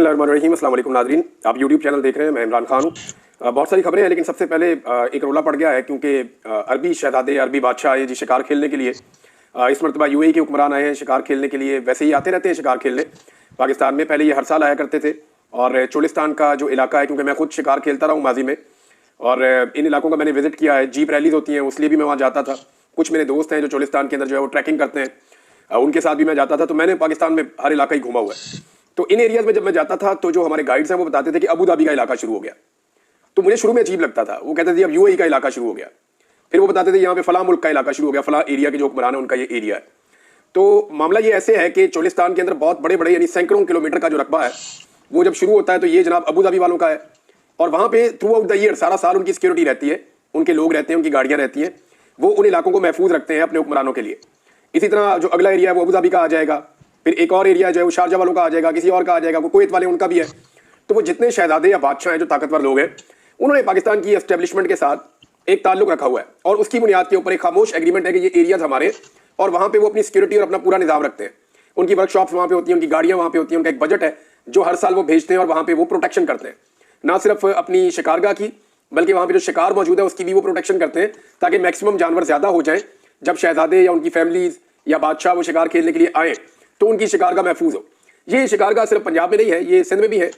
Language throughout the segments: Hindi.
बिस्मिल्लाहिर्रहमानिर्रहीम। अस्सलाम वालेकुम नाज़रीन, आप यूट्यूब चैनल देख रहे हैं। मैं इमरान खान हूँ। बहुत सारी खबरें हैं, लेकिन सबसे पहले एक रोला पड़ गया है क्योंकि अरबी शहजादे, अरबी बादशाह आए जी शिकार खेलने के लिए। इस मरतबा यूएई के हुक्मरान आए हैं शिकार खेलने के लिए। वैसे ही आते रहते हैं शिकार खेलने पाकिस्तान में, पहले ये हर साल आया करते थे। और चोलिस्तान का जो इलाका है, क्योंकि मैं खुद शिकार खेलता रहा हूँ माजी में, और इन इलाकों का मैंने विजिट किया है। जीप रैलीज होती हैं, उसलिए भी मैं वहाँ जाता था। कुछ मेरे दोस्त हैं जो चोलिस्तान के अंदर जो है वो ट्रैकिंग करते हैं, उनके साथ भी मैं जाता था। तो मैंने पाकिस्तान में हर इलाका ही घूमा हुआ है। तो इन एरियाज में जब मैं जाता था तो जो हमारे गाइड्स हैं वो बताते थे कि अबू धाबी का इलाका शुरू हो गया। तो मुझे शुरू में अजीब लगता था। वो कहते थे अब यूएई का इलाका शुरू हो गया। फिर वो बताते थे यहाँ पे फला मुल्क का इलाका शुरू हो गया, फला एरिया के जो हुक्मरान है उनका ये एरिया है। तो मामला ये ऐसे है कि चोलिस्तान के अंदर बहुत बड़े बड़े यानी सैकड़ों किलोमीटर का जो रकबा है वो जब शुरू होता है तो ये जनाब अबू धाबी वालों का है। और वहाँ पे थ्रू आउट द ईयर सारा साल उनकी सिक्योरिटी रहती है, उनके लोग रहते हैं, उनकी गाड़ियाँ रहती हैं। वो उन इलाकों को महफूज रखते हैं अपने हुक्मरानों के लिए। इसी तरह जो अगला एरिया है वो अबू धाबी का आ जाएगा। फिर एक और एरिया जो है वो शारजा वालों का आ जाएगा, किसी और का आ जाएगा, कुवैत वाले उनका भी है। तो वो जितने शहजादे या बादशाह हैं, जो ताकतवर लोग हैं, उन्होंने पाकिस्तान की एस्टेब्लिशमेंट के साथ एक ताल्लुक रखा हुआ है। और उसकी बुनियाद के ऊपर एक खामोश एग्रीमेंट है कि ये एरियाज हमारे, और वहाँ पे वो अपनी सिक्योरिटी और अपना पूरा निजाम रखते हैं। उनकी वर्कशॉप्स वहाँ पे होती हैं, उनकी गाड़ियाँ वहाँ पे होती हैं, उनका एक बजट है जो हर साल वो भेजते हैं और वहाँ पे वो प्रोटेक्शन करते हैं। ना सिर्फ अपनी शिकारगाह की, बल्कि वहाँ पे जो शिकार मौजूद है उसकी भी वो प्रोटेक्शन करते हैं, ताकि मैक्सिमम जानवर ज़्यादा हो जाएं। जब शहजादे या उनकी फैमिलीज या बादशाह वो शिकार खेलने के लिए आए तो उनकी शिकारगाह महफूज हो। ये शिकारगाह सिर्फ पंजाब में नहीं है, ये सिंध में भी है।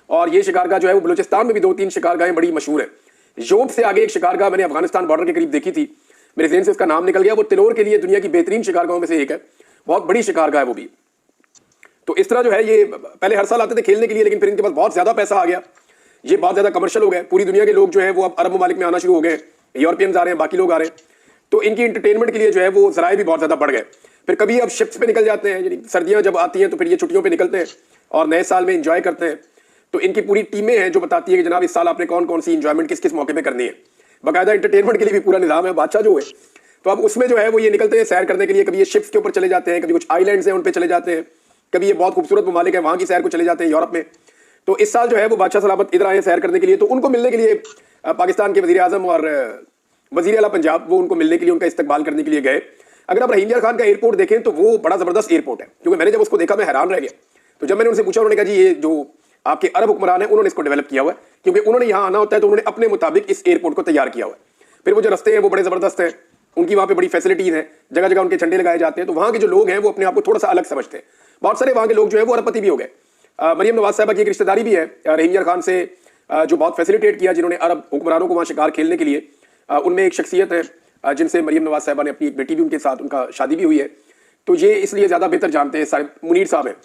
और ये शिकारगाह जो है वो बलूचिस्तान में भी 2-3 शिकारगाहें बड़ी मशहूर है। योब से आगे एक शिकारगाह मैंने अफगानिस्तान बॉर्डर के करीब देखी थी, मेरे ज़हन से उसका नाम निकल गया। वो तिलोर के लिए दुनिया की बेहतरीन शिकारगाहों में से एक है, बहुत बड़ी शिकारगाह है वो भी। तो इस तरह जो है ये पहले हर साल आते थे खेलने के लिए, लेकिन फिर इनके पास बहुत ज़्यादा पैसा आ गया, ये बहुत ज़्यादा कमर्शियल हो गए। पूरी दुनिया के लोग जो है वो अब अरब ममालिक में आना शुरू हो गए, यूरोपियंस आ रहे हैं, बाकी लोग आ रहे हैं। तो इनकी इंटरटेनमेंट के लिए जो है वो ज़राए भी बहुत ज़्यादा बढ़ गए। फिर कभी अब शिप्स पे निकल जाते हैं, यानी सर्दियाँ जब आती हैं तो फिर ये छुट्टियों पे निकलते हैं और नए साल में एंजॉय करते हैं। तो इनकी पूरी टीमें हैं जो बताती है कि जनाब इस साल आपने कौन कौन सी इंजॉयमेंट किस किस मौके पे करनी है। बाकायदा इंटरटेनमेंट के लिए भी पूरा निज़ाम है, बादशाह जो है। तो अब उसमें जो है वो ये निकलते हैं सैर करने के लिए। कभी ये शिप्स के ऊपर चले जाते हैं, कभी कुछ आइलैंड्स हैं उन पर चले जाते हैं, कभी ये बहुत खूबसूरत ममालिक है वहाँ की सैर को चले जाते हैं यूरोप में। तो इस साल जो है वो बादशाह सलामत इधर आए सैर करने के लिए। तो उनको मिलने के लिए पाकिस्तान के वज़ीर आज़म और वज़ीर आला पंजाब वो उनको मिलने के लिए, उनका इस्तकबाल करने के लिए गए। अगर आप रहीम यार खान का एयरपोर्ट देखें तो वो बड़ा ज़बरदस्त एयरपोर्ट है, क्योंकि मैंने जब उसको देखा मैं हैरान रह गया। तो जब मैंने उनसे पूछा, उन्होंने कहा जी ये जो आपके अरब हुक्मरान हैं उन्होंने इसको डेवलप किया हुआ है, क्योंकि उन्होंने यहाँ आना होता है तो उन्होंने अपने मुताबिक इस एयरपोर्ट को तैयार किया हुआ है। फिर वो जो रस्ते हैं वो बड़े ज़बरदस्त हैं, उनकी वहाँ पे बड़ी फैसिलिटीज़ हैं, जगह जगह उनके झंडे लगाए जाते हैं। तो वहाँ के जो लोग हैं वो अपने आप को थोड़ा सा अलग समझते हैं। बहुत सारे वहाँ के लोग जो है वो अरबपति भी हो गए। मरियम नवाज साहबा की एक रिश्तेदारी भी है रहीम यार खान से, जो बहुत फैसिलिटेट किया जिन्होंने अरब हुक्मरानों को वहाँ शिकार खेलने के लिए। उनमें एक शख्सियत है जिनसे मरियम नवाज साहबा ने अपनी एक बेटी भी उनके साथ, उनका शादी भी हुई है। तो ये इसलिए ज़्यादा बेहतर जानते हैं, सारे मुनीर साहब हैं।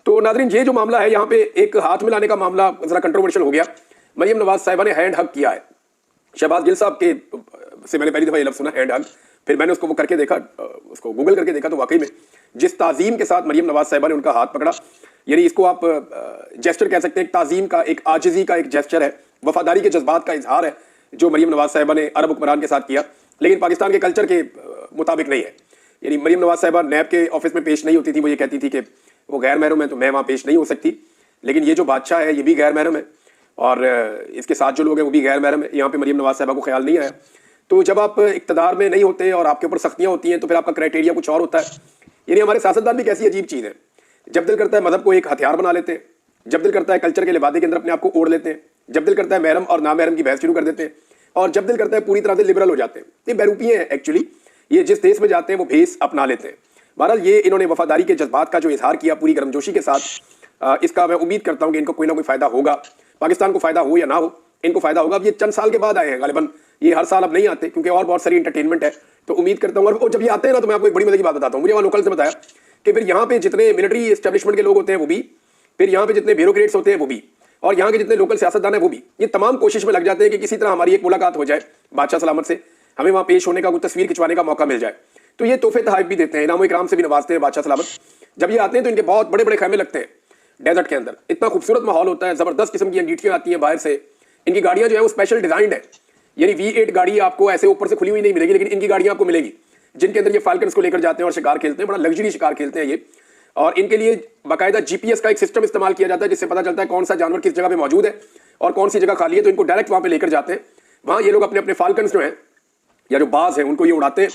तो नाज़रीन ये जो मामला है यहाँ पे एक हाथ मिलाने का मामला ज़रा कंट्रोवर्शियल हो गया। मरियम नवाज साहबा ने हैंड हग किया है शहबाज गिल साहब के से। मैंने पहली दफ़ा ये लफ्ज़ सुना हैंड हग, फिर मैंने उसको वो करके देखा, उसको गूगल करके देखा, तो वाकई में जिस ताज़ीम के साथ मरियम नवाज साहबा ने उनका हाथ पकड़ा, यानी इसको आप जेस्चर कह सकते हैं, एक ताज़ीम का, एक आजिज़ी का एक जेस्चर है, वफादारी के जज्बात का इजहार है जो मरियम नवाज साहबा ने अरब हुक्मरान के साथ किया। लेकिन पाकिस्तान के कल्चर के मुताबिक नहीं है। यानी मरियम नवाज साहबा नैब के ऑफिस में पेश नहीं होती थी। वो ये कहती थी कि वो गैर महरम है तो मैं वहाँ पेश नहीं हो सकती। लेकिन ये जो बादशाह है ये भी गैर महरम है और इसके साथ जो लोग हैं वो भी गैर महरम है। यहाँ पे मरियम नवाज साहबा को ख्याल नहीं आया। तो जब आप इक़्तिदार में नहीं होते और आपके ऊपर सख्तियाँ होती हैं तो फिर आपका क्राइटेरिया कुछ और होता है। यानी हमारे सियासतदान भी कैसी अजीब चीज़ है, जब दिल करता है मजहब को एक हथियार बना लेते हैं, जब दिल करता है कल्चर के लिबादे के अंदर अपने आप को ओढ़ लेते हैं, जब दिल करता है महरम और नामहरम की बहस शुरू कर देते हैं, और जब दिल करता है पूरी तरह से लिबरल हो जाते हैं। ये बैरूपियाँ हैं एक्चुअली, ये जिस देश में जाते हैं वो भेस अपना लेते हैं। बहरहाल ये इन्होंने वफादारी के जज्बात का जो इजहार किया पूरी गर्मजोशी के साथ, इसका मैं उम्मीद करता हूँ कि इनको कोई ना कोई फ़ायदा होगा। पाकिस्तान को फ़ायदा हो या ना हो, इनको फ़ायदा होगा। अब ये चंद साल के बाद आए हैं गालिबन, ये हर साल अब नहीं आते क्योंकि और बहुत सारी इंटरटेनमेंट है। तो उम्मीद करता हूँ, और जब ये आते हैं ना तो मैं आपको एक बड़ी मजे की बात बताता हूँ। मुझे वहाँ लोकल से बताया कि फिर यहाँ पे जितने मिलिट्री एस्टेब्लिशमेंट के लोग होते हैं वो भी, फिर यहाँ पे जितने ब्यूरोक्रेट्स होते हैं वो भी, और यहाँ के जितने लोकल सियासतदान है वो भी, ये तमाम कोशिश में लग जाते हैं कि किसी तरह हमारी एक मुलाकात हो जाए बादशाह सलामत से, हमें वहाँ पेश होने का, कुछ तस्वीर खिंचवाने का मौका मिल जाए। तो ये तोहफे तहाइफ भी देते हैं, इनाम इकराम से भी नवाजते हैं बादशाह सलामत। जब ये आते हैं तो इनके बहुत बड़े बड़े खैमे लगते हैं डेजर्ट के अंदर, इतना खूबसूरत माहौल होता है, ज़बरदस्त किस्म की अंगीठियाँ आती हैं बाहर से। इनकी गाड़ियाँ जो है वो स्पेशल डिज़ाइंड है, यानी V8 गाड़ी आपको ऐसे ऊपर से खुली हुई नहीं मिलेगी, लेकिन इनकी गाड़ियाँ आपको मिलेगी जिनके अंदर ये फाल्कन्स को लेकर जाते हैं और शिकार खेलते हैं। बड़ा लग्जरी शिकार खेलते हैं ये, और इनके लिए बाकायदा GPS का एक सिस्टम इस्तेमाल किया जाता है जिससे पता चलता है कौन सा जानवर किस जगह पे मौजूद है और कौन सी जगह खाली है। तो इनको डायरेक्ट वहाँ पे लेकर जाते हैं। वहाँ ये लोग अपने अपने फाल्कन्स जो हैं या जो बाज हैं उनको ये उड़ाते हैं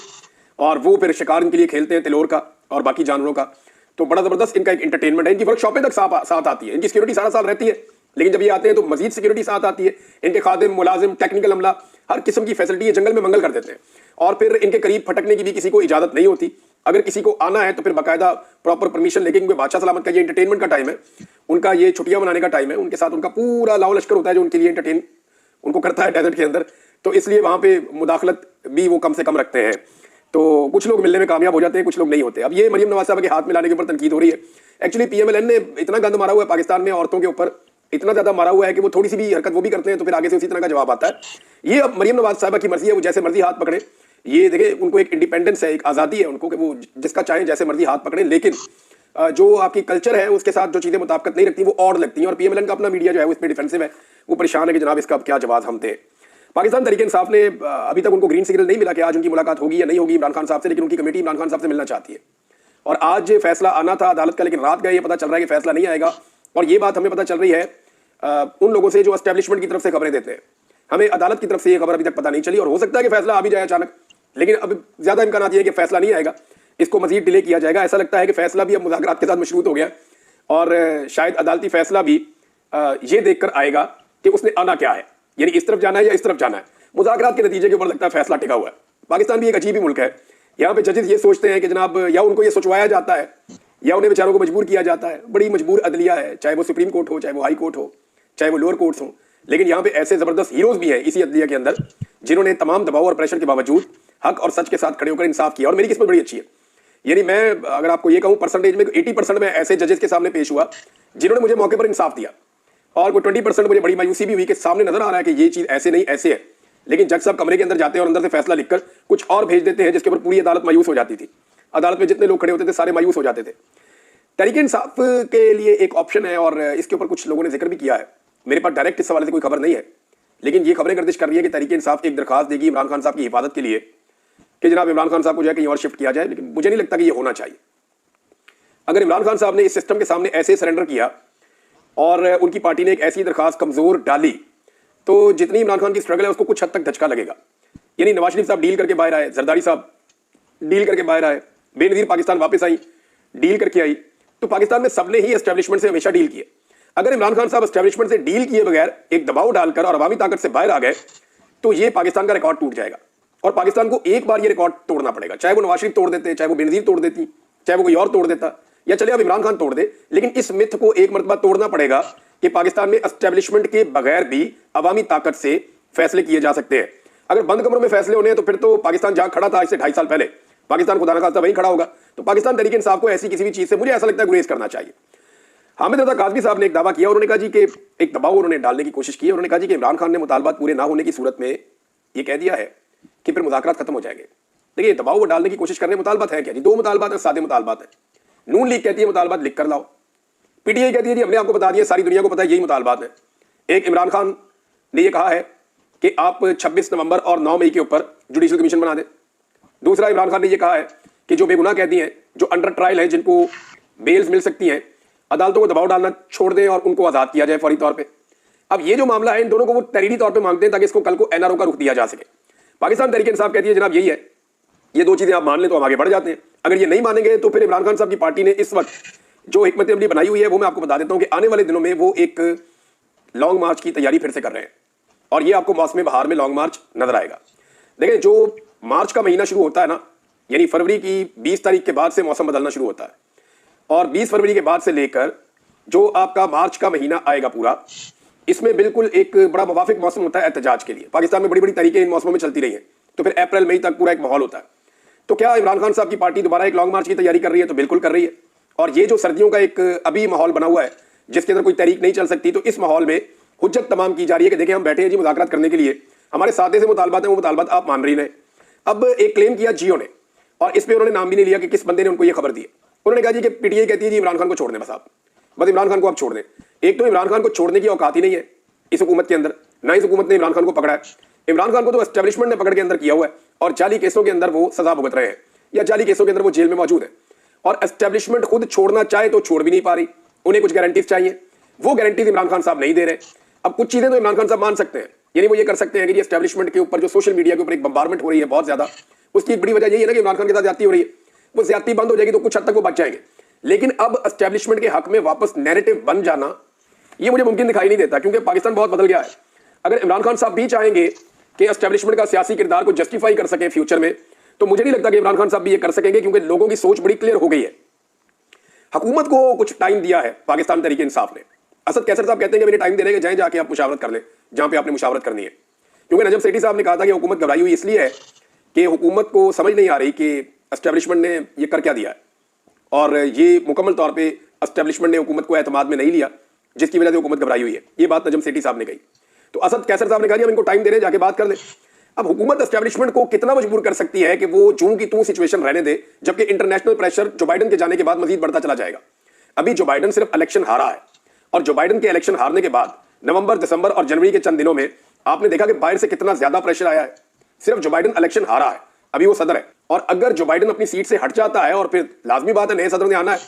और वो फिर शिकार इनके लिए खेलते हैं, तिलोर का और बाकी जानवरों का। तो बड़ा जबरदस्त इनका एक एंटरटेनमेंट है। इनकी वर्कशॉपें तक साथ आती है, इनकी सिक्योरिटी सारा साल रहती है, लेकिन जब ये आते हैं तो मजीद सिक्योरिटी साथ आती है। इनके खादिम, मुलाजिम, टेक्निकल अमला, हर किस्म की फैसिलिटी ये जंगल में मंगल कर देते हैं। और फिर इनके करीब फटकने की भी किसी को इजाजत नहीं होती। अगर किसी को आना है तो फिर बाकायदा प्रॉपर परमिशन लेके, क्योंकि बादशाह सलामत का ये एंटरटेनमेंट का टाइम है, उनका ये छुट्टियां मनाने का टाइम है, उनके साथ उनका पूरा लाओ लश्कर होता है जो उनके लिए एंटरटेन उनको करता है डेजर्ट के अंदर। तो इसलिए वहां पे मुदाखलत भी वो कम से कम रखते हैं। तो कुछ लोग मिलने में कामयाब हो जाते हैं, कुछ लोग नहीं होते। अब ये मरियम नवाज साहब के हाथ मिलाने के ऊपर तनकीद हो रही है। एक्चुअली पीएमएलएन ने इतना गंद मारा हुआ है पाकिस्तान में औरतों के ऊपर, इतना ज्यादा मारा हुआ है कि वो थोड़ी सी भी हरकत वो भी करते हैं तो फिर आगे से उसी तरह का जवाब आता है। ये अब मरियम नवाज साहब की मर्जी है, वो जैसे मर्जी हाथ पकड़े। ये देखे, उनको एक इंडिपेंडेंस है, एक आज़ादी है उनको कि वो जिसका चाहे जैसे मर्जी हाथ पकड़े, लेकिन जो आपकी कल्चर है उसके साथ जो चीजें मुताबिकत नहीं रखती वो और लगती हैं। और पीएमएलएन का अपना मीडिया जो है वो इस पर डिफेंसिव है, वो परेशान है कि जनाब इसका अब क्या जवाब हम दें। पाकिस्तान तहरीक इंसाफ ने अभी तक उनको ग्रीन सिग्नल नहीं मिला कि आज उनकी मुलाकात होगी या नहीं होगी इमरान खान साहब से, लेकिन उनकी कमेटी इमरान खान साहब से मिलना चाहती है। और आज फैसला आना था अदालत का, लेकिन रात गए ये पता चल रहा है कि फैसला नहीं आएगा। और ये बात हमें पता चल रही है उन लोगों से जो एस्टेब्लिशमेंट की तरफ से खबरें देते हैं। हमें अदालत की तरफ से ये खबर अभी तक पता नहीं चली, और हो सकता है कि फैसला आ भी जाए अचानक, लेकिन अब ज्यादा इम्कान ये है कि फैसला नहीं आएगा, इसको मजीद डिले किया जाएगा। ऐसा लगता है कि फैसला भी अब मुज़ाकरात के साथ मशरूत हो गया, और शायद अदालती फैसला भी ये देखकर आएगा कि उसने आना क्या है, यानी इस तरफ जाना है या इस तरफ जाना है। मुज़ाकरात के नतीजे के ऊपर लगता है फैसला टिका हुआ है। पाकिस्तान भी एक अजीब ही मुल्क है। यहाँ पे जजेस ये सोचते हैं कि जनाब या उनको ये सोचवाया जाता है या उन्हें बेचारों को मजबूर किया जाता है। बड़ी मजबूर अदलिया है, चाहे वो सुप्रीम कोर्ट हो, चाहे वो हाई कोर्ट हो, चाहे वो लोअर कोर्ट्स हो। लेकिन यहाँ पे ऐसे जबरदस्त हीरोज भी हैं इसी अदलिया के अंदर, जिन्होंने तमाम दबाव और प्रेशर के बावजूद हक और सच के साथ खड़े होकर इंसाफ किया। और मेरी किस्मत बड़ी अच्छी है, यानी मैं अगर आपको ये कहूँ परसेंटेज में 80% में ऐसे जजेस के सामने पेश हुआ जिन्होंने मुझे मौके पर इंसाफ दिया, और वो 20% मुझे बड़ी मायूसी भी हुई कि सामने नजर आ रहा है कि ये चीज ऐसे नहीं ऐसे है, लेकिन जज साहब कमरे के अंदर जाते हैं और अंदर से फैसला लिखकर कुछ और भेज देते हैं, जिसके ऊपर पूरी अदालत मायूस हो जाती थी। अदालत में जितने लोग खड़े होते थे सारे मायूस हो जाते थे। तहरीक इंसाफ के लिए एक ऑप्शन है, और इसके ऊपर कुछ लोगों ने जिक्र भी किया है। मेरे पास डायरेक्ट इस हवाले से कोई खबर नहीं है, लेकिन ये खबरें गर्दिश कर रही है कि तहरीक इंसाफ एक दरखास्त देगी इमरान खान साहब की हिफाजत के लिए कि जनाब इमरान खान साहब को जो है कहीं और शिफ्ट किया जाए। लेकिन मुझे नहीं लगता कि ये होना चाहिए। अगर इमरान खान साहब ने इस सिस्टम के सामने ऐसे सरेंडर किया और उनकी पार्टी ने एक ऐसी दरखास्त कमजोर डाली, तो जितनी इमरान खान की स्ट्रगल है उसको कुछ हद तक धचका लगेगा। यानी नवाज शरीफ साहब डील करके बाहर आए, जरदारी साहब डील करके बाहर आए, बेनजीर पाकिस्तान वापस आई, डील करके आई। तो पाकिस्तान में सबने ही एस्टेब्लिशमेंट से हमेशा डील किए। अगर इमरान खान साहब एस्टेब्लिशमेंट से डील किए बगैर एक दबाव डालकर और अवामी ताकत से बाहर आ गए, तो ये पाकिस्तान का रिकॉर्ड टूट जाएगा। और पाकिस्तान को एक बार ये रिकॉर्ड तोड़ना पड़ेगा, चाहे वो नवाज शरीफ तोड़ देते, चाहे वो बेनजीर तोड़ देती, चाहे वो कोई और तोड़ देता, या चले अब इमरान खान तोड़ दे। लेकिन इस मिथ को एक मरतबा तोड़ना पड़ेगा कि पाकिस्तान में एस्टेब्लिशमेंट के बगैर भी अवामी ताकत से फैसले किए जा सकते हैं। अगर बंद कमरों में फैसले होने हैं तो फिर तो पाकिस्तान जहां खड़ा था आज से 2.5 साल पहले, पाकिस्तान खुदा न खास्ता वहीं खड़ा होगा। तो पाकिस्तान तहरीक इंसाफ को ऐसी किसी भी चीज से मुझे ऐसा लगता है गुरेज करना चाहिए। हामिद रजा काज़मी साहब ने एक दावा किया, उन्होंने कहा जी कि एक दबाव उन्होंने डालने की कोशिश की। उन्होंने कहा जी कि इमरान खान ने मुतालबात पूरे ना होने की सूरत में ये कह दिया है कि फिर मुज़ाकरात खत्म हो जाएंगे। देखिए, दबाव वो डालने की कोशिश करने मुतालबात है क्या जी? 2 मुतालबात है, सादे मुतालबात है। नून लीग कहती है मुतालबात लिख कर लाओ, पीटीआई कहती है जी हमने आपको बता दिया, सारी दुनिया को पता है यही मुतालबात है। एक इमरान खान ने यह कहा है कि आप 26 नवंबर और 9 मई के ऊपर जुडिशल कमीशन बना दें। दूसरा, इमरान खान ने यह कहा है कि जो बेगुनाह कैदी हैं, जो अंडर ट्रायल हैं, जिनको बेल्स मिल सकती हैं, अदालतों को दबाव डालना छोड़ दें और उनको आजाद किया जाए फौरी तौर पे। अब ये जो मामला है, इन दोनों को वो तहरीरी तौर पे मांगते हैं ताकि इसको कल को एनआरओ का रुख दिया जा सके। पाकिस्तान तहरीक इंसाफ कहती है जनाब यही है, ये 2 चीजें आप मान लें तो हम आगे बढ़ जाते हैं। अगर ये नहीं मानेंगे तो फिर इमरान खान साहब की पार्टी ने इस वक्त जो हिकमत अमली बनाई हुई है वो मैं आपको बता देता हूं कि आने वाले दिनों में वो एक लॉन्ग मार्च की तैयारी फिर से कर रहे हैं, और ये आपको मौसम बहार में लॉन्ग मार्च नजर आएगा। देखिए, जो मार्च का महीना शुरू होता है ना, यानी फरवरी की 20 तारीख के बाद से मौसम बदलना शुरू होता है, और 20 फरवरी के बाद से लेकर जो आपका मार्च का महीना आएगा पूरा, इसमें बिल्कुल एक बड़ा मुवाफिक मौसम होता है एहतजाज के लिए। पाकिस्तान में बड़ी बड़ी तरीके इन मौसमों में चलती रही हैं, तो फिर अप्रैल मई तक पूरा एक माहौल होता है। तो क्या इमरान खान साहब की पार्टी दोबारा एक लॉन्ग मार्च की तैयारी कर रही है? तो बिल्कुल कर रही है। और ये जो सर्दियों का एक अभी माहौल बना हुआ है जिसके अंदर कोई तहरीक नहीं चल सकती, तो इस माहौल में हुज्जत तमाम की जा रही है कि देखिए हम बैठे हैं जी मुज़ाकरात करने के लिए, हमारे सादे से मुतालबात हैं, वो मुतालबात आप मान रही हैं। अब एक क्लेम किया जियो ने, और इस पर उन्होंने नाम भी नहीं लिया कि किस बंदे ने उनको ये खबर दी। उन्होंने कहा जी कि पीटीआई कहती है जी इमरान खान को छोड़ दें, बस आप बस इमरान खान को आप छोड़ दें। एक तो इमरान खान को छोड़ने की औकात ही नहीं है इस हुकूमत के अंदर, ना इस हुकूमत ने इमरान खान को पकड़ा है। इमरान खान को तो एस्टेब्लिशमेंट ने पकड़ के अंदर किया हुआ है, और जाली केसों के अंदर वो सजा भुगत रहे हैं, या जाली केसों के अंदर वो जेल में मौजूद है। और एस्टेब्लिशमेंट खुद छोड़ना चाहे तो छोड़ भी नहीं पा रही, उन्हें कुछ गारंटीज चाहिए, वो गारंटीज इमरान खान साहब नहीं दे रहे। अब कुछ चीजें तो इमरान खान साहब मान सकते हैं, यानी वो ये कर सकते हैं कि एस्टेब्लिशमेंट के ऊपर जो सोशल मीडिया के ऊपर एक बम्बारमेंट हो रही है बहुत ज्यादा, उसकी बड़ी वजह यही है ना कि इमरान खान के साथ ज्यादती हो रही है। वो ज्यादती बंद हो जाएगी तो कुछ हद तक वो बच जाएंगे। लेकिन अब एस्टेब्लिशमेंट के हक में वापस नैरेटिव बन जाना ये मुझे मुमकिन दिखाई नहीं देता, क्योंकि पाकिस्तान बहुत बदल गया है। अगर इमरान खान साहब भी चाहेंगे कि एस्टेब्लिशमेंट का सियासी किरदार को जस्टिफाई कर सके फ्यूचर में, तो मुझे नहीं लगता कि इमरान खान साहब भी ये कर सकेंगे, क्योंकि लोगों की सोच बड़ी क्लियर हो गई है। हुकूमत को कुछ टाइम दिया है पाकिस्तान तहरीक इंसाफ ने। असद कैसर साहब कहते हैं कि मैंने टाइम देने के जाएं, जाके आप मुशावरत कर लें जहां पे आपने मुशावरत करनी है, क्योंकि नजम सेठी साहब ने कहा था कि हुकूमत घबराई हुई इसलिए है कि हुकूमत को समझ नहीं आ रही कि एस्टेब्लिशमेंट ने ये कर क्या दिया है, और ये मुकम्मल तौर पर एस्टेब्लिशमेंट ने हुकूमत को एतमाद में नहीं लिया, जिसकी वजह से हुकूमत घबराई हुई है। ये बात नजम सेठी साहब ने कही। तो असद कैसर साहब ने कहा हम इनको टाइम दे रहे हैं, जाके बात कर लें। अब हुकूमत एस्टेब्लिशमेंट को कितना मजबूर कर सकती है कि वो जूं की तूं सिचुएशन रहने दे, जबकि इंटरनेशनल प्रेशर जो बाइडन के जाने के बाद मजीद बढ़ता चला जाएगा। अभी जो बाइडन सिर्फ इलेक्शन हारा है, और जो बाइडन के इलेक्शन हारने के बाद नवंबर, दिसंबर और जनवरी के चंद दिनों में आपने देखा कि बाहर से कितना ज्यादा प्रेशर आया है। सिर्फ जो बाइडन इलेक्शन हारा है, अभी वो सदर है, और अगर जो बाइडन अपनी सीट से हट जाता है, और फिर लाजमी बात है नए सदर ने आना है,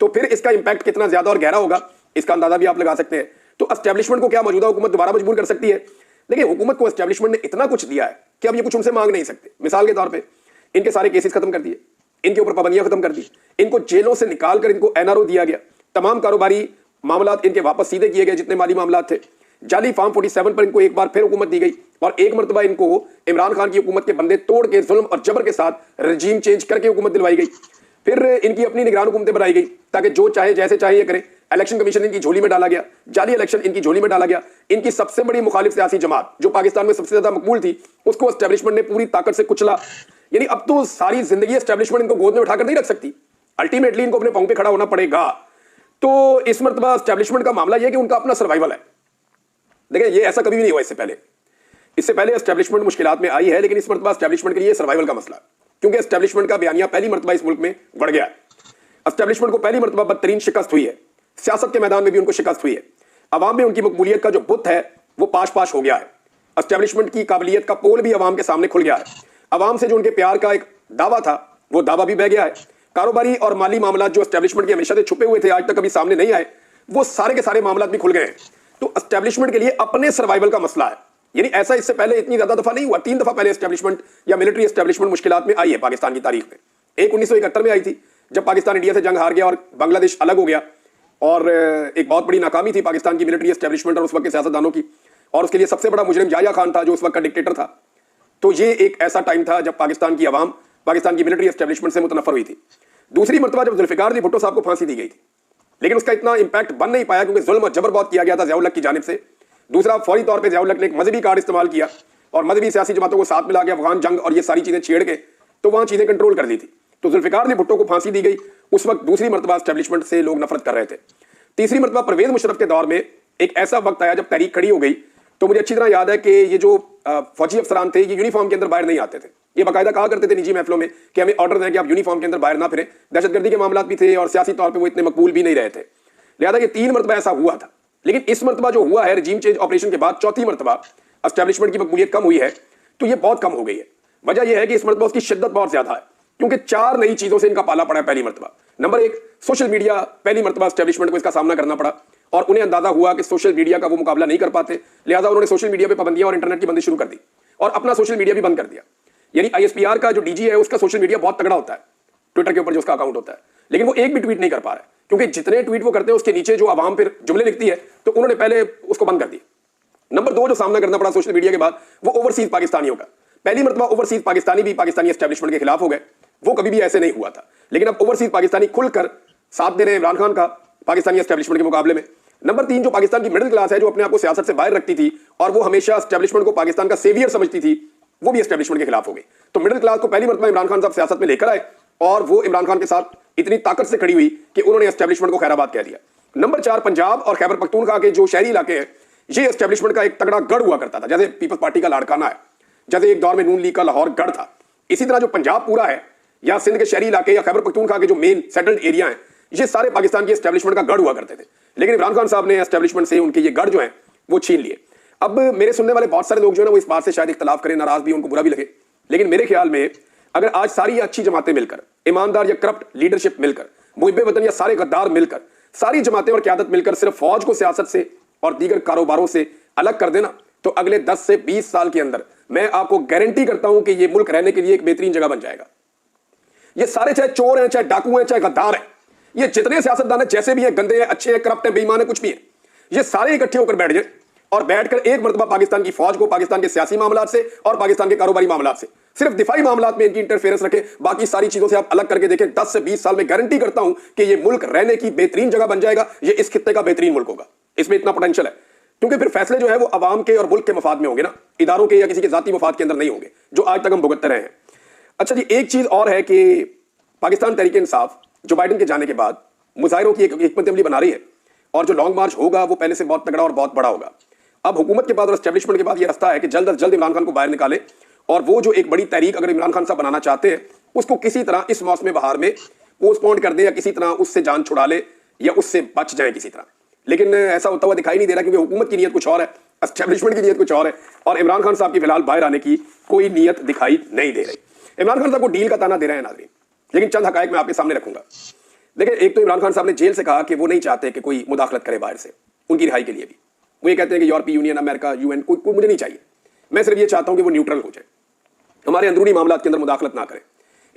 तो फिर इसका इंपैक्ट कितना ज्यादा और गहरा होगा, इसका अंदाजा भी आप लगा सकते हैं। तो एस्टेब्लिशमेंट को क्या मौजूदा हुकूमत दोबारा मजबूर कर सकती है? देखिए, हुकूमत को एस्टेब्लिशमेंट ने इतना कुछ दिया है कि अब ये कुछ उनसे मांग नहीं सकते। मिसाल के तौर पे इनके सारे केसेस खत्म कर दिए, इनके ऊपर पाबंदियां खत्म कर दी, इनको जेलों से निकालकर इनको एनआरओ दिया गया, तमाम कारोबारी मामलात इनके वापस सीधे किए गए जितने माली मामलात थे। जाली फार्म 47 पर इनको एक बार फिर हुकूमत दी गई, और एक मरतबा इनको इमरान खान की हुकूमत के बंदे तोड़ के जुल्म और जबर के साथ रजीम चेंज करके हुकूमत दिलवाई गई। फिर इनकी अपनी निगरान हुकूमतें बनाई गई ताकि जो चाहे जैसे चाहे ये करें। इलेक्शन कमीशन इनकी झोली में डाला गया, जाली इलेक्शन इनकी झोली में डाला गया। इनकी सबसे बड़ी मुखालिफ सियासी जमात जो पाकिस्तान में सबसे ज्यादा मकबूल थी, उसको एस्टेब्लिशमेंट ने पूरी ताकत से कुचला। यानी अब तो सारी जिंदगी एस्टेब्लिशमेंट इनको गोद में उठाकर नहीं रख सकती, अल्टीमेटली इनको अपने पांव पे खड़ा होना पड़ेगा। तो इस मरतबा एस्टेब्लिशमेंट का मामला यह कि उनका अपना सर्वाइवल है। देखिए, ये ऐसा कभी भी नहीं हुआ इससे पहले एस्टेब्लिशमेंट मुश्किलात में आई है, लेकिन इस मरतबा एस्टेब्लिशमेंट के लिए सर्वाइवल का मसला, क्योंकि एस्टेब्लिशमेंट का बयानिया पहली मरतबा इस मुल्क में बढ़ गया है। एस्टेब्लिशमेंट को पहली मरतबा बदतरीन शिकस्त हुई है, सियासत के मैदान में भी उनको शिकस्त हुई है। अवाम में उनकी मकबूलियत का जो बुत है वो पाश पाश हो गया है। एस्टेब्लिशमेंट की काबिलियत का पोल भी अवाम के सामने खुल गया है। अवाम से जो उनके प्यार का एक दावा था, वो दावा भी बह गया है। कारोबारी और माली मामला जो एस्टेब्लिशमेंट के हमेशा से छुपे हुए थे, आज तक कभी सामने नहीं आए, वो सारे के सारे मामला भी खुल गए हैं। तो एस्टेब्लिशमेंट के लिए अपने सर्वाइवल का मसला है। यानी ऐसा इससे पहले इतनी ज्यादा दफा नहीं हुआ। 3 दफा पहले एस्टेब्लिशमेंट या मिलिट्री एस्टेब्लिशमेंट मुश्किलात में आई है पाकिस्तान की तारीख में। एक 1971 में आई थी, जब पाकिस्तान इंडिया से जंग हार गया और बांग्लादेश अलग हो गया, और एक बहुत बड़ी नाकामी थी पाकिस्तान की मिलिट्री एस्टेब्लिशमेंट और उस वक्त के सियासतदानों की, और उसके लिए सबसे बड़ा मुजरिम याह्या खान था जो उस वक्त का डिक्टेटर था। तो ये एक ऐसा टाइम था जब पाकिस्तान की आवाम पाकिस्तान की मिलिट्री एस्टेब्लिशमेंट से मुतनफर हुई थी। दूसरी मरतबा जब जुल्फिकार अली भुट्टो साहब को फांसी दी गई थी, लेकिन उसका इतना इंपैक्ट बन नहीं पाया क्योंकि जुल्म और जबर बहुत किया गया था ज़िया-उल-हक की जानिब से। दूसरा, फौरी तौर पर ज़िया-उल-हक ने एक मजहबी कार्ड इस्तेमाल किया और मजहबी सियासी जमातों को साथ मिला के अफगान जंग और ये सारी चीजें छेड़ के तो वहां चीजें कंट्रोल कर दी थी। तो जुल्फिकार अली भुट्टो को फांसी दी गई। उस वक्त दूसरी मरतबा एस्टेब्लिशमेंट से लोग नफरत कर रहे थे। तीसरी मरतबा परवेज मुशर्रफ के दौर में एक ऐसा वक्त आया जब तहरीक खड़ी हो गई। तो मुझे अच्छी तरह याद है कि ये जो फौजी अफसरान थे, ये यूनिफॉर्म के अंदर बाहर नहीं आते थे। ये बाकायदा कहा करते थे निजी महफिलों में कि हमें ऑर्डर दें कि आप यूनिफॉर्म के अंदर बाहर ना फिरें। दहशतगर्दी के मामला भी थे और सियासी तौर पर वो इतने मकबूल भी नहीं रहे थे। लिहाजा ये 3 मरतबा ऐसा हुआ था। लेकिन इस मरतबा जो हुआ है रजीम चेंज ऑपरेशन के बाद, चौथी मरतबा एस्टेब्लिशमेंट की मकबूलियत कम हुई है, तो ये बहुत कम हो गई है। वजह यह है कि इस मरतबा उसकी शिद्दत बहुत ज्यादा है, क्योंकि 4 नई चीजों से इनका पाला पड़ा है। पहली मरतबा, नंबर 1, सोशल मीडिया। पहली मरतबा एस्टेब्लिशमेंट को इसका सामना करना पड़ा और उन्हें अंदाजा हुआ कि सोशल मीडिया का वो मुकाबला नहीं कर पाते, लिहाजा उन्होंने सोशल मीडिया पे पाबंदियां और इंटरनेट की बंदी शुरू कर दी और अपना सोशल मीडिया भी बंद कर दिया। यानी आईएसपीआर का जो डीजी है उसका सोशल मीडिया बहुत तगड़ा होता है, ट्विटर के ऊपर जो उसका अकाउंट होता है, लेकिन वो एक भी ट्वीट नहीं कर पा रहा है, क्योंकि जितने ट्वीट वो करते हैं उसके नीचे जो आवाम फिर जुमले लिखती है, तो उन्होंने पहले उसको बंद कर दिया। नंबर 2 जो सामना करना पड़ा सोशल मीडिया के बाद, वो ओवरसीज पाकिस्तानियों का। पहली मरतबा ओवरसीज पाकिस्तानी भी पाकिस्तानी एस्टेब्लिशमेंट के खिलाफ हो गए, वो कभी भी ऐसे नहीं हुआ था। लेकिन अब ओवरसीज पाकिस्तानी खुलकर साथ दे रहे हैं इमरान खान का पाकिस्तानी एस्टेब्लिशमेंट के मुकाबले में। नंबर 3 जो पाकिस्तान की मिडिल क्लास है, जो अपने आप को सियासत से बाहर रखती थी और वो हमेशा एस्टेब्लिशमेंट को पाकिस्तान का सेवियर समझती थी, वो भी एस्टेब्लिशमेंट के खिलाफ हो गई। तो मिडिल क्लास को पहली मरतबा इमरान खान साहब सियासत में लेकर आए और वो इमरान खान के साथ इतनी ताकत से खड़ी हुई कि उन्होंने एस्टेब्लिशमेंट को खैराबाद कह दिया। नंबर 4 पंजाब और खैबर पख्तूनख्वा के जो शहरी इलाके हैं, ये एस्टेब्लिशमेंट का एक तगड़ा गढ़ हुआ करता था, जैसे पीपल्स पार्टी का लाड़काना है, जैसे एक दौर में नून लीग का लाहौर गढ़ था। इसी तरह जो पंजाब पूरा है या सिंध के शहरी इलाके या खैबर पख्तूनख्वा के जो मेन सेटल्ड एरिया हैं, ये सारे पाकिस्तान की एस्टेब्लिशमेंट का गढ़ हुआ करते थे। लेकिन इमरान खान साहब ने एस्टेब्लिशमेंट से उनके ये गढ़ जो हैं वो छीन लिए। अब मेरे सुनने वाले बहुत सारे लोग जो है ना, वो इस बात से शायद इख्तलाफ करें, नाराज भी, उनको बुरा भी लगे, लेकिन मेरे ख्याल में अगर आज सारी अच्छी जमातें मिलकर, ईमानदार या करप्ट लीडरशिप मिलकर, मुहिब्बे वतन या सारे गद्दार मिलकर, सारी जमातें और क़यादत मिलकर सिर्फ फौज को सियासत से और दीगर कारोबारों से अलग कर देना, तो अगले 10 से 20 साल के अंदर मैं आपको गारंटी करता हूं कि यह मुल्क रहने के लिए एक बेहतरीन जगह बन जाएगा। ये सारे चाहे चोर हैं, चाहे डाकू हैं, चाहे गद्दार हैं, ये जितने सियासतदान है, जैसे भी हैं, गंदे हैं, अच्छे हैं, करप्ट हैं, बेईमान है, कुछ भी है, ये सारे इकट्ठे होकर बैठ जाए और बैठकर एक मरतबा पाकिस्तान की फौज को पाकिस्तान के सियासी मामलात से और पाकिस्तान के कारोबारी मामलात से, सिर्फ दिफाई मामलात में इनकी इंटरफेरेंस रखें, बाकी सारी चीजों से आप अलग करके देखें। 10 से 20 साल में गारंटी करता हूं कि ये मुल्क रहने की बेहतरीन जगह बन जाएगा। ये इस खित्ते का बेहतरीन मुल्क होगा। इसमें इतना पोटेंशियल है, क्योंकि फिर फैसले जो है वो अवाम के और मुल्क के मफाद में होंगे ना, इदारों के या किसी के जाती मफाद के अंदर नहीं होंगे, जो आज तक हम भुगतते रहे हैं। अच्छा जी, एक चीज और है कि पाकिस्तान तहरीक इंसाफ जो बाइडन के जाने के बाद मुजाहिरों की एक हिकमत अमली बना रही है, और जो लॉन्ग मार्च होगा वो पहले से बहुत तगड़ा और बहुत बड़ा होगा। अब हुकूमत के बाद और एस्टेब्लिशमेंट के बाद ये रास्ता है कि जल्द अज जल्द इमरान खान को बाहर निकाले, और वो जो एक बड़ी तहरीक अगर इमरान खान साहब बनाना चाहते हैं उसको किसी तरह इस मौसम बहार में पोस्टपोन कर दे, या किसी तरह उससे जान छुड़ा ले, या उससे बच जाए किसी तरह। लेकिन ऐसा होता हुआ दिखाई नहीं दे रहा, क्योंकि हुकूमत की नीयत कुछ और है, एस्टेब्लिशमेंट की नीयत कुछ और है, और इमरान खान साहब की फिलहाल बाहर आने की कोई नीयत दिखाई नहीं दे रही। इमरान खान साहब को डील का ताना दे रहे हैं नाज़रीन, लेकिन चंद हकायक मैं आपके सामने रखूंगा। देखिए, एक तो इमरान खान साहब ने जेल से कहा कि वो नहीं चाहते कि कोई मुदाखलत करे बाहर से उनकी रिहाई के लिए भी। वो ये कहते हैं कि यूरोपीय यूनियन, अमेरिका, यूएन, कोई मुझे नहीं चाहिए। मैं सिर्फ ये चाहता हूं कि वो न्यूट्रल हो जाए, हमारे अंदरूनी मामलात के अंदर मुदाखलत ना करें।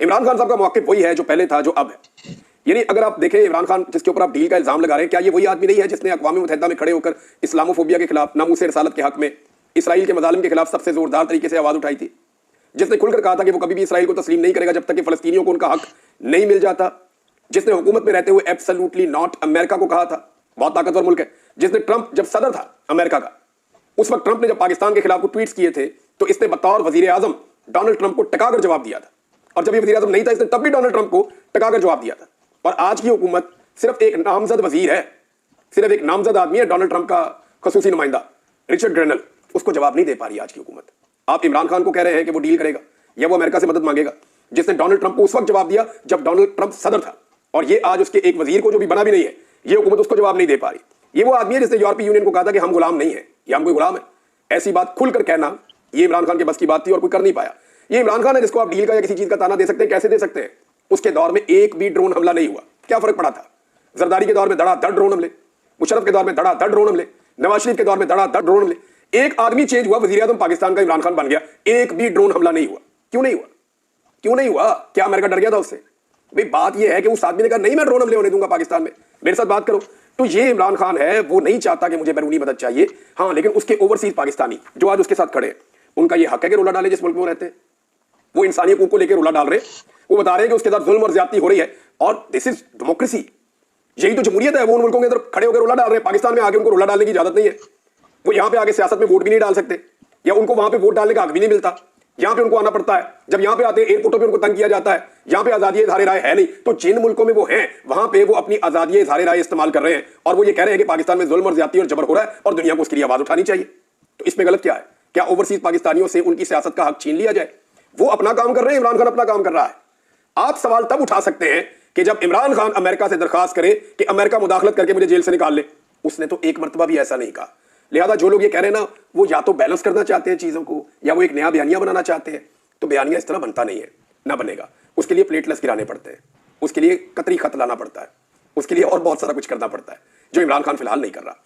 इमरान खान साहब का मौक़िफ़ वही है जो पहले था, जो अब है। यानी अगर आप देखें, इमरान खान जिसके ऊपर आप डील का इल्जाम लगा रहे हैं, क्या ये वही आदमी नहीं है जिसने अक़वाम मुत्तहिदा में खड़े होकर इस्लामोफोबिया के खिलाफ, नामूस रसालत के हक में, इसराइल के मज़ालिम के खिलाफ सबसे जोरदार तरीके से आवाज़ उठाई थी, जिसने खुलकर कहा था कि वो कभी भी इसराइल को तस्लीम नहीं करेगा जब तक कि फ़लस्तीनियों को उनका हक नहीं मिल जाता, जिसने हुकूमत में रहते हुए एब्सोल्युटली नॉट अमेरिका को कहा था, बहुत ताकतवर मुल्क है, जिसने ट्रंप जब सदर था अमेरिका का, उस वक्त ट्रंप ने जब पाकिस्तान के खिलाफ को ट्वीट्स किए थे तो इसने बतौर वजीर आजम डोनाल्ड ट्रंप को टकाकर जवाब दिया था, और जब ये वजीर आजम नहीं था इसने तब भी डोनाल्ड ट्रंप को टकाकर जवाब दिया था। और आज की हुकूमत सिर्फ एक नामजद वजीर है, सिर्फ एक नामजद आदमी है, डोनाल्ड ट्रंप का खसूसी नुमाइंदा रिचर्ड ग्रेनल, उसको जवाब नहीं दे पा रही आज की हुकूमत। आप इमरान खान को कह रहे हैं कि वो डील करेगा या वो अमेरिका से मदद मांगेगा, जिसने डोनाल्ड ट्रंप को उस वक्त जवाब दिया जब डोनाल्ड ट्रंप सदर था, और ये आज उसके एक वजीर को जो भी बना भी नहीं है, ये हुकूमत उसको जवाब नहीं दे पा रही। ये वो आदमी है जिसने यूरोपीय यूनियन को कहा था कि हम गुलाम नहीं है, या हम कोई गुलाम है। ऐसी बात खुलकर कहना ये इमरान खान के बस की बात थी और कोई कर नहीं पाया। ये इमरान खान है जिसको आप डील का या किसी चीज का ताना दे सकते हैं, कैसे दे सकते हैं? उसके दौर में एक भी ड्रोन हमला नहीं हुआ, क्या फर्क पड़ा था? जरदारी के दौर में धड़ाधड़ ड्रोन हमले, मुशर्रफ के दौर में धड़ाधड़ ड्रोन हमले, नवाज शरीफ के दौर में धड़ाधड़ ड्रोन हमले। एक आदमी चेंज हुआ, वजीर आजम पाकिस्तान का इमरान खान बन गया, एक भी ड्रोन हमला नहीं हुआ। क्यों नहीं हुआ? क्यों नहीं हुआ? क्या अमेरिका डर गया था उससे? भाई बात यह है कि उस आदमी ने कहा नहीं, मैं ड्रोन हमले होने दूंगा पाकिस्तान में, मेरे साथ बात करो। तो ये इमरान खान है, वो नहीं चाहता कि मुझे बैरूनी मदद चाहिए, हाँ, लेकिन उसके ओवरसीज पाकिस्तानी जो आज उसके साथ खड़े हैं, उनका ये हक है कि रोला डाले जिस मुल्क में वो रहते हैं। वो इंसानी हकूक को लेकर रोला डाल रहे हैं, वो बता रहे हैं कि उसके साथ जुल्म और ज्यादती हो रही है, और दिस इज डेमोक्रेसी, यही तो जमहूरियत है। वो उन मुल्कों के अंदर खड़े होकर रोला डाल रहे हैं, पाकिस्तान में आगे उनको रोला डालने की इजाजत नहीं है। वो यहाँ पे आगे सियासत में वोट भी नहीं डाल सकते, या उनको वहां पे वोट डालने का हक भी नहीं मिलता। यहाँ पे उनको आना पड़ता है, जब यहाँ पे आते हैं एयरपोर्टों पे उनको तंग किया जाता है। यहाँ पे आजादी इज़हार राय है नहीं, तो जिन मुल्कों में वो हैं वहां पे वो अपनी आजादी इज़हार राय इस्तेमाल कर रहे हैं, और वो ये कह रहे हैं कि पाकिस्तान में जुल्म और ज्यादती और जबर हो रहा है और दुनिया को उसके लिए आवाज उठानी चाहिए। तो इसमें गलत क्या है? क्या ओवरसीज पाकिस्तानियों से उनकी सियासत का हक छीन लिया जाए? वो अपना काम कर रहे हैं, इमरान खान अपना काम कर रहा है। आप सवाल तब उठा सकते हैं कि जब इमरान खान अमेरिका से दरखास्त करे कि अमेरिका मुदाखलत करके मुझे जेल से निकाल ले। उसने तो एक मरतबा भी ऐसा नहीं कहा। लिहाजा जो लोग ये कह रहे हैं ना, वो या तो बैलेंस करना चाहते हैं चीजों को, या वो एक नया बयानिया बनाना चाहते हैं। तो बयानिया इस तरह बनता नहीं है, ना बनेगा। उसके लिए प्लेटलेस गिराने पड़ते हैं, उसके लिए कतरी खत लाना पड़ता है, उसके लिए और बहुत सारा कुछ करना पड़ता है, जो इमरान खान फिलहाल नहीं कर रहा।